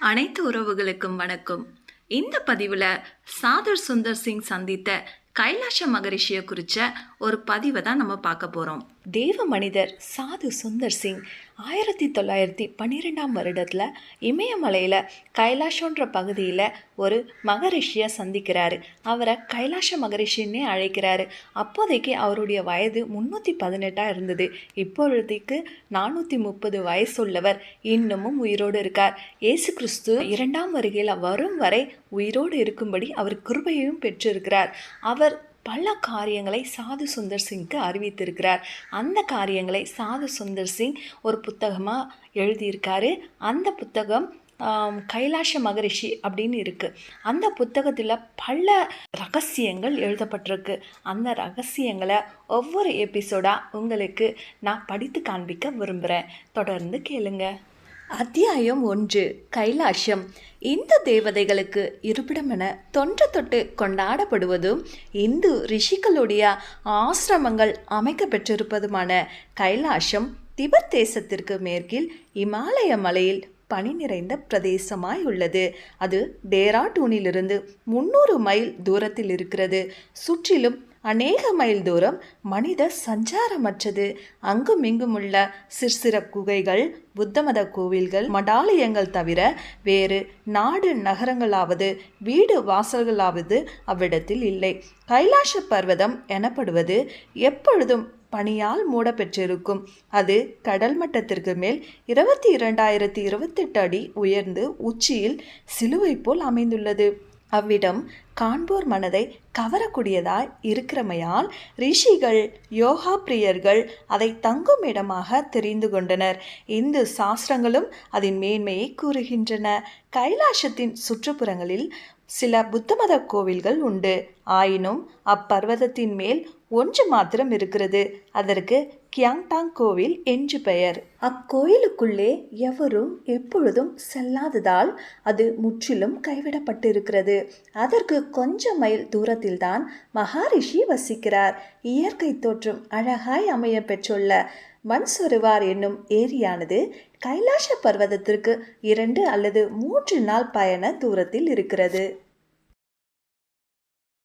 அனைத்து உறவுகளுக்கும் வணக்கம். இந்த பதிவில் சாதுர் சுந்தர் சிங் சந்தித்த கைலாஷ மகரிஷியை குறித்த ஒரு பதிவை தான் நம்ம பார்க்க போகிறோம். தேவ மனிதர் சாது சுந்தர் சிங் 1912 வருடத்தில் இமயமலையில் கைலாஷன்ற பகுதியில் ஒரு மகரிஷியை சந்திக்கிறாரு. அவரை கைலாஷ மகரிஷின்னே அழைக்கிறாரு. அப்போதைக்கு அவருடைய வயது 318 இருந்தது. இப்பொழுதைக்கு 430 வயசுள்ளவர் இன்னமும் உயிரோடு இருக்கார். இயேசு கிறிஸ்து 2ஆம் வருகையில் வரும் வரை உயிரோடு இருக்கும்படி அவர் கிருபையையும் பெற்றிருக்கிறார். அவர் பல காரியங்களை சாது சுந்தர் சிங்க்கு அறிவித்திருக்கிறார். அந்த காரியங்களை சாது சுந்தர் சிங் ஒரு புத்தகமாக எழுதியிருக்காரு. அந்த புத்தகம் கைலாஷ மகரிஷி அப்படின்னு இருக்குது. அந்த புத்தகத்தில் பல ரகசியங்கள் எழுதப்பட்டிருக்கு. அந்த ரகசியங்களை ஒவ்வொரு எபிசோடாக உங்களுக்கு நான் படித்து காண்பிக்க விரும்புகிறேன். தொடர்ந்து கேளுங்க. அத்தியாயம் 1. கைலாஷம். இந்து தேவதைகளுக்கு இருப்பிடமென தொன்று தொட்டு கொண்டாடப்படுவதும் இந்து ரிஷிகளுடைய ஆசிரமங்கள் அமைக்க பெற்றிருப்பதுமான கைலாஷம் திபெத் தேசத்திற்கு மேற்கில் இமாலய மலையில் பனி நிறைந்த பிரதேசமாய் உள்ளது. அது டேராடூனிலிருந்து 300 மைல் தூரத்தில் இருக்கிறது. சுற்றிலும் அநேக மைல் தூரம் மனித சஞ்சாரமற்றது. அங்கும் இங்குமுள்ள சிற்சிற குகைகள், புத்தமத கோவில்கள், மடாலயங்கள் தவிர வேறு நாடு நகரங்களாவது வீடு வாசல்களாவது அவ்விடத்தில் இல்லை. கைலாஷ பர்வதம் எனப்படுவது எப்பொழுதும் பனியால் மூடப்பெற்றிருக்கும். அது கடல் மட்டத்திற்கு மேல் 22,028 அடி உயர்ந்து உச்சியில் சிலுவை போல் அமைந்துள்ளது. அவ்விடம் காண்போர் மனதை கவரக்கூடியதாய் இருக்கிறமையால் ரிஷிகள், யோகா பிரியர்கள் அதை தங்கும் இடமாக தெரிந்து கொண்டனர். இந்து சாஸ்திரங்களும் அதன் மேன்மையை கூறுகின்றன. கைலாசத்தின் சுற்றுப்புறங்களில் சில புத்தமத கோவில்கள் உண்டு. ஆயினும் அப்பர்வதத்தின் மேல் ஒன்று மாத்திரம் இருக்கிறது. அதற்கு கியாங்டாங் கோவில் என்று பெயர். அக்கோயிலுக்குள்ளே எவரும் எப்பொழுதும் செல்லாததால் அது முற்றிலும் கைவிடப்பட்டிருக்கிறது. அதற்கு கொஞ்சம் மைல் தூரத்தில்தான் மகாரிஷி வசிக்கிறார். இயற்கை தோற்றம் அழகாய் அமைய பெற்றுள்ள மன்சொருவார் என்னும் ஏரியானது கைலாஷ பர்வதத்திற்கு 2 அல்லது 3 நாள் பயண தூரத்தில் இருக்கிறது.